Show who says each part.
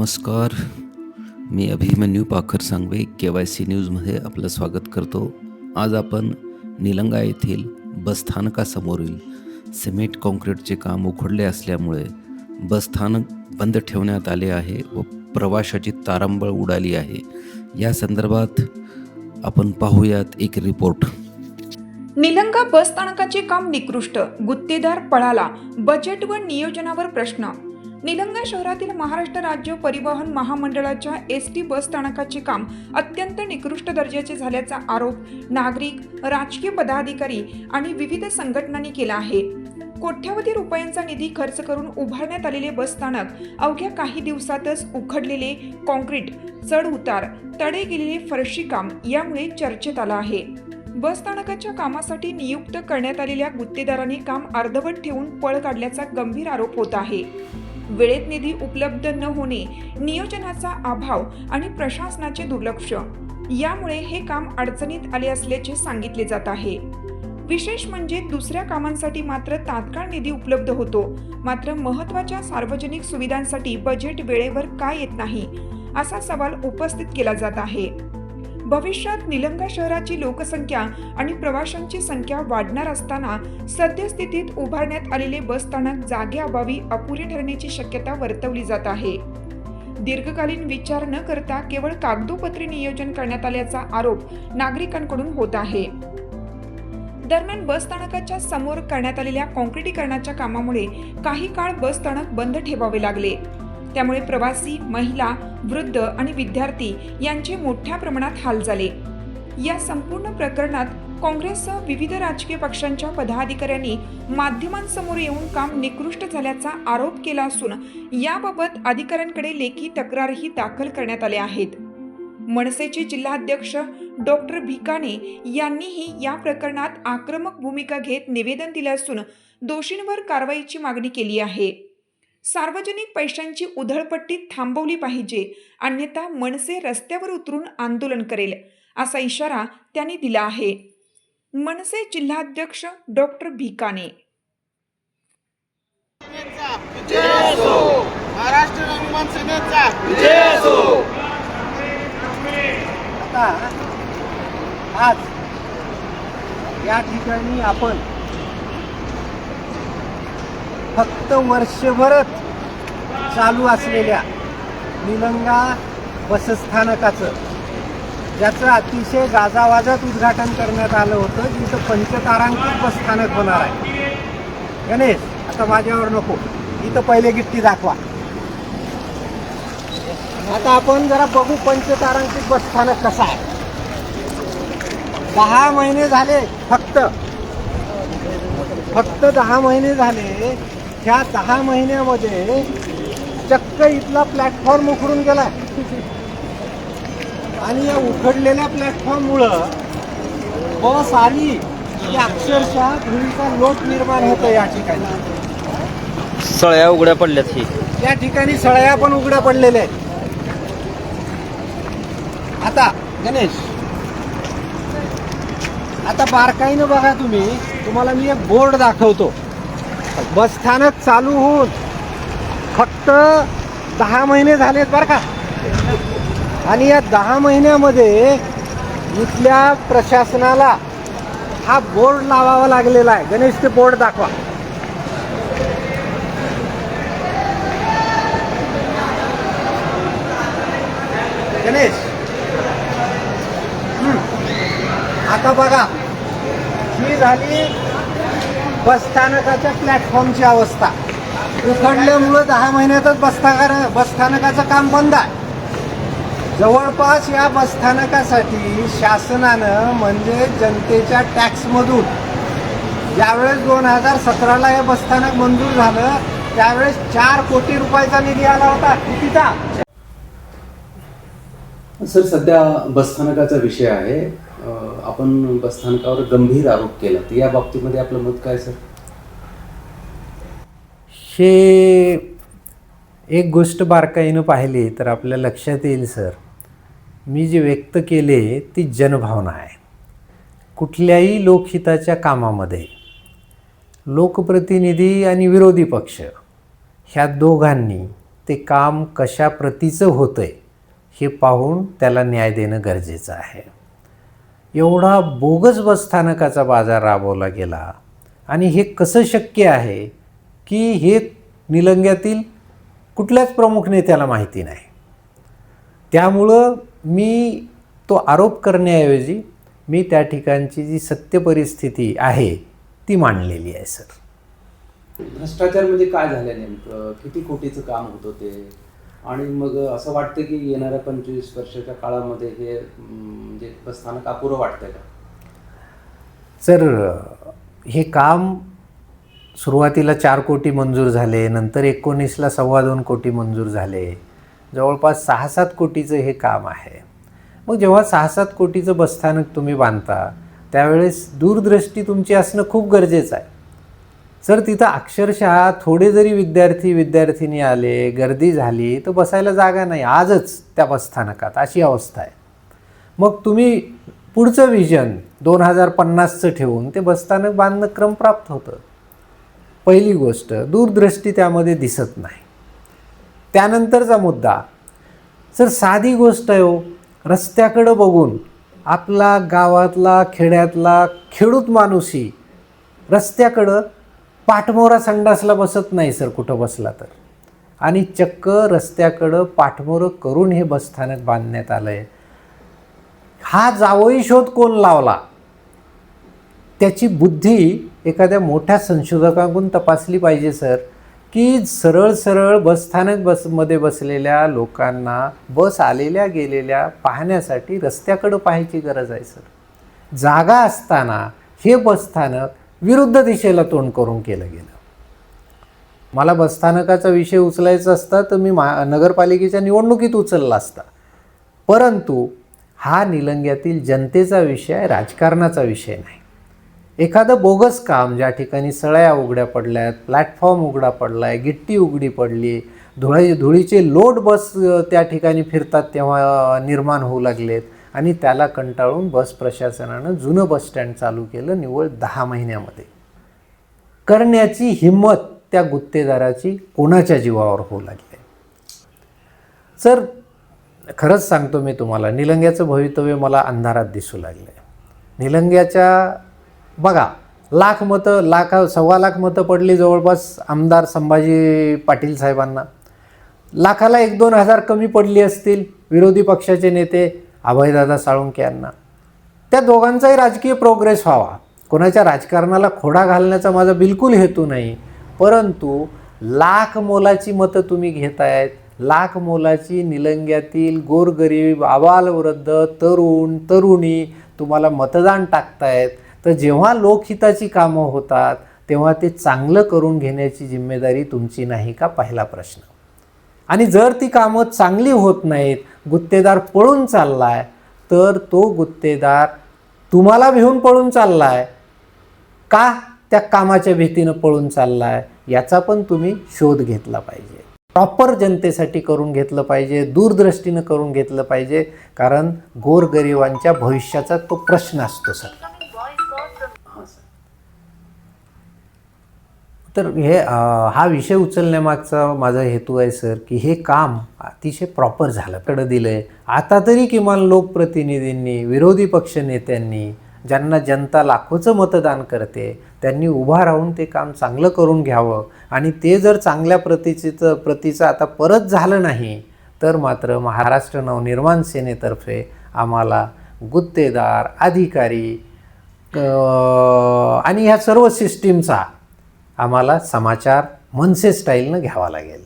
Speaker 1: नमस्कार. मी अभिमन्यू पाखर सांगवे KYC न्यूजमध्ये आपलं स्वागत करतो. आज आपण निलंगा येथील बसस्थानकासमोरील सिमेंट कॉन्क्रीटचे काम उखडले असल्यामुळे बसस्थानक बंद ठेवण्यात आले आहे व प्रवाशाची तारांबळ उडाली आहे. या संदर्भात आपण पाहूयात एक रिपोर्ट.
Speaker 2: निलंगा बस स्थानकाचे काम निकृष्ट, गुत्तेदार पळाला, बजेट व नियोजनावर प्रश्न. निलंगा शहरातील महाराष्ट्र राज्य परिवहन महामंडळाच्या ST बस स्थानकाचे काम अत्यंत निकृष्ट दर्जाचे झाल्याचा आरोप नागरिक, राजकीय पदाधिकारी आणि विविध संघटनांनी केला आहे. कोट्यावधी रुपयांचा निधी खर्च करून उभारण्यात आलेले बस स्थानक अवघ्या काही दिवसातच उखडलेले कॉन्क्रीट, चढ उतार, तडे गेलेले फरशी काम यामुळे चर्चेत आलं आहे. बस स्थानकाच्या कामासाठी नियुक्त करण्यात आलेल्या गुत्तेदारांनी काम अर्धवट ठेवून पळ काढल्याचा गंभीर आरोप होत आहे. वेळेत निधी उपलब्ध न होणे, नियोजनाचा अभाव आणि प्रशासनाचे दुर्लक्ष यामुळे हे काम अडचणीत आले असल्याचे सांगितले जात आहे. विशेष म्हणजे दुसऱ्या कामांसाठी मात्र तात्काळ निधी उपलब्ध होतो, मात्र महत्त्वाच्या सार्वजनिक सुविधांसाठी बजेट वेळेवर का येत नाही असा सवाल उपस्थित केला जात आहे. भविष्यात निलंगा शहराची लोकसंख्या आणि प्रवाशांची संख्या वाढणार असताना सद्यस्थितीत उभारण्यात आलेले बसस्थानक जागेअभावी अपुरे ठरण्याची शक्यता वर्तवली जात आहे. दीर्घकालीन विचार न करता केवळ कागदोपत्री नियोजन करण्यात आल्याचा आरोप नागरिकांकडून होत आहे. दरम्यान बसस्थानकाच्या समोर करण्यात आलेल्या काँक्रिटीकरणाच्या कामामुळे काही काळ बसस्थानक बंद ठेवावे लागले. त्यामुळे प्रवासी, महिला, वृद्ध आणि विद्यार्थी यांचे मोठ्या प्रमाणात हाल झाले. या संपूर्ण प्रकरणात काँग्रेससह विविध राजकीय पक्षांच्या पदाधिकाऱ्यांनी माध्यमांसमोर येऊन काम निकृष्ट झाल्याचा आरोप केला असून याबाबत अधिकाऱ्यांकडे लेखी तक्रारही दाखल करण्यात आल्या आहेत. मनसेचे जिल्हाध्यक्ष डॉक्टर भिकाणे यांनीही या प्रकरणात आक्रमक भूमिका घेत निवेदन दिले असून दोषींवर कारवाईची मागणी केली आहे. सार्वजनिक पैशांची उधळपट्टी थांबवली पाहिजे, अन्यथा मनसे रस्त्यावर उतरून आंदोलन करेल असा इशारा त्यांनी दिला आहे. मनसे जिल्हाध्यक्ष डॉक्टर भिकाणे.
Speaker 3: महाराष्ट्र नवनिर्माण सेनेचा विजय असो.
Speaker 4: आज या ठिकाणी आपण फक्त वर्षभरच चालू असलेल्या निलंगा बसस्थानकाचं, ज्याचं अतिशय गाजावाजात उद्घाटन करण्यात आलं होतं, जिथं पंचतारांकित बसस्थानक होणार आहे. गणेश, आता माझ्यावर नको, इथं पहिले गिट्टी दाखवा. आता आपण जरा बघू पंचतारांकित बसस्थानक कसं आहे. 10 महिने झाले, फक्त 10 महिने झाले. ह्या 10 महिन्यामध्ये चक्क इथला प्लॅटफॉर्म उखडून गेलाय आणि या उखडलेल्या प्लॅटफॉर्ममुळं बस आली की अक्षरशः धुळीचा लोट निर्माण होतो. या ठिकाणी
Speaker 5: सळ्या उघड्या पडल्यात.
Speaker 4: या ठिकाणी सळया पण उघड्या पडलेल्या आहेत. आता गणेश, आता बारकाईनं बघा तुम्ही, तुम्हाला मी एक बोर्ड दाखवतो. बसस्थानक चालू होऊन फक्त 10 महिने झालेत बरं का. आणि या 10 महिन्यामध्ये इथल्या प्रशासनाला हा बोर्ड लावावा लागलेला आहे. गणेश, ते बोर्ड दाखवा. गणेश, आता बघा, ही झाली बसस्थानकाच्या प्लॅटफॉर्मची अवस्था. उखडल्यामुळं 10 महिन्यातच बसस्थानकाचं काम बंद आहे. जवळपास या बसस्थानकासाठी शासनानं, म्हणजे जनतेच्या टॅक्समधून, ज्यावेळेस 2017ला हे बसस्थानक मंजूर झालं त्यावेळेस 4 कोटी रुपयाचा निधी आला होता. कितीचा?
Speaker 1: सर, सध्या बसस्थानकाचा विषय आहे. आपण बसस्थानकावर गंभीर आरोप केला, तर या बाबतीमध्ये आपलं मत काय सर?
Speaker 6: हे एक गोष्ट बारकाईनं पाहिली तर आपल्या लक्षात येईल सर, मी जे व्यक्त केले ती जनभावना आहे. कुठल्याही लोकहिताच्या कामामध्ये लोकप्रतिनिधी आणि विरोधी पक्ष ह्या दोघांनी ते काम कशा प्रतीचं होतं आहे हे पाहून त्याला न्याय देणं गरजेचं आहे. एवढा बोगस बसस्थानकाचा बाजार राबवला गेला आणि हे कसं शक्य आहे की हे निलंग्यातील कुठल्याच प्रमुख नेत्याला माहिती नाही. त्यामुळं मी तो आरोप करण्याऐवजी मी त्या ठिकाणची जी सत्य परिस्थिती आहे ती मांडलेली आहे सर.
Speaker 1: भ्रष्टाचार म्हणजे काय झालं नेमकं, किती कोटीचं काम होतं ते, आणि मग असं वाटतं की येणाऱ्या 25 वर्षाच्या काळामध्ये हे म्हणजे बसस्थानक अपुरं वाटतंय का?
Speaker 6: सर हे काम सुरुवातीला 4 कोटी मंजूर झाले, नंतर 19ला 2.25 कोटी मंजूर झाले, जवळपास 6-7 कोटीचं हे काम आहे. मग जेव्हा 6-7 कोटीचं बसस्थानक तुम्ही बांधता त्यावेळेस दूरदृष्टी तुमची असणं खूप गरजेचं आहे. सर तिथं अक्षरशः थोडे जरी विद्यार्थी आले, गर्दी झाली तर बसायला जागा नाही आजच त्या बसस्थानकात, अशी अवस्था आहे. मग तुम्ही पुढचं विजन 2050चं ठेवून ते बसस्थानक बांधणं क्रमप्राप्त होतं. पहिली गोष्ट, दूरदृष्टी त्यामध्ये दिसत नाही. त्यानंतरचा मुद्दा, सर साधी गोष्ट आहे हो, रस्त्याकडं बघून आपला गावातला खेड्यातला खेडूत माणूसही रस्त्याकडं पाठमोरा संडासला बसत नाही सर कुठं बसला तर, आणि चक्क रस्त्याकडं पाठमोरं करून हे बसस्थानक बांधण्यात आलं आहे. हा जावई शोध कोण लावला त्याची बुद्धी एखाद्या मोठ्या संशोधकाकडून तपासली पाहिजे सर, की सरळ बसस्थानक बसमध्ये बसलेल्या लोकांना बस आलेल्या गेलेल्या पाहण्यासाठी रस्त्याकडं पाहायची गरज आहे सर. जागा असताना हे बसस्थानक विरुद्ध दिशेला तोंड करून केलं गेलं. मला बसस्थानकाचा विषय उचलायचा असता तर मी नगरपालिकेच्या निवडणुकीत उचलला असता, परंतु हा निलंग्यातील जनतेचा विषय आहे, राजकारणाचा विषय नाही. एखादं बोगस काम, ज्या ठिकाणी सळ्या उघड्या पडल्यात, प्लॅटफॉर्म उघडा पडला आहे, गिट्टी उघडी पडली, धुळीचे लोड बस त्या ठिकाणी फिरतात तेव्हा निर्माण होऊ लागलेत, आणि त्याला कंटाळून बस प्रशासनानं जुनं बसस्टँड चालू केलं निव्वळ 10 महिन्यामध्ये. करण्याची हिंमत त्या गुत्तेदाराची कोणाच्या जीवावर होऊ लागली. सर खरंच सांगतो मी तुम्हाला, निलंग्याचं भवितव्य मला अंधारात दिसू लागलं आहे. निलंग्याच्या बघा, 1,00,000 लाख मतं पडली जवळपास आमदार संभाजी पाटील साहेबांना. लाखाला 1-2 हजार कमी पडली असतील विरोधी पक्षाचे नेते अभयदादा साळुंखे यांना. त्या दोघांचाही राजकीय प्रोग्रेस व्हावा, कोणाच्या राजकारणाला खोडा घालण्याचा माझा बिलकुल हेतू नाही, परंतु लाख मोलाची मतं तुम्ही घेतायत, लाख मोलाची निलंग्यातील गोरगरीब आबालवृद्ध तरुण तरुणी तुम्हाला मतदान टाकतायत. तर जेव्हा लोकहिताची कामं होतात तेव्हा ते चांगलं करून घेण्याची जिम्मेदारी तुमची नाही का, पहिला प्रश्न. आणि जर ती कामं चांगली होत नाहीत, गुत्तेदार पळून चालला आहे, तर तो गुत्तेदार तुम्हाला भिवून पळून चालला आहे का, त्या कामाच्या भीतीनं पळून चालला आहे, याचा पण तुम्ही शोध घेतला पाहिजे. प्रॉपर जनतेसाठी करून घेतलं पाहिजे, दूरदृष्टीनं करून घेतलं पाहिजे, कारण गोरगरिबांच्या भविष्याचा तो प्रश्न असतो सर. तर हा विषय उचलण्यामागचा माझा हेतू आहे सर, की हे काम अतिशय प्रॉपर झालं कडं दिलं आहे. आता तरी किमान लोकप्रतिनिधींनी, विरोधी पक्षनेत्यांनी, ज्यांना जनता लाखोचं मतदान करते, त्यांनी उभा राहून ते काम चांगलं करून घ्यावं. आणि ते जर चांगल्या प्रतीचं आता परत झालं नाही तर मात्र महाराष्ट्र नवनिर्माण सेनेतर्फे आम्हाला गुत्तेदार, अधिकारी आणि ह्या सर्व सिस्टीमचा आम्हाला समाचार मनसे स्टाईलनं घ्यावा लागेल.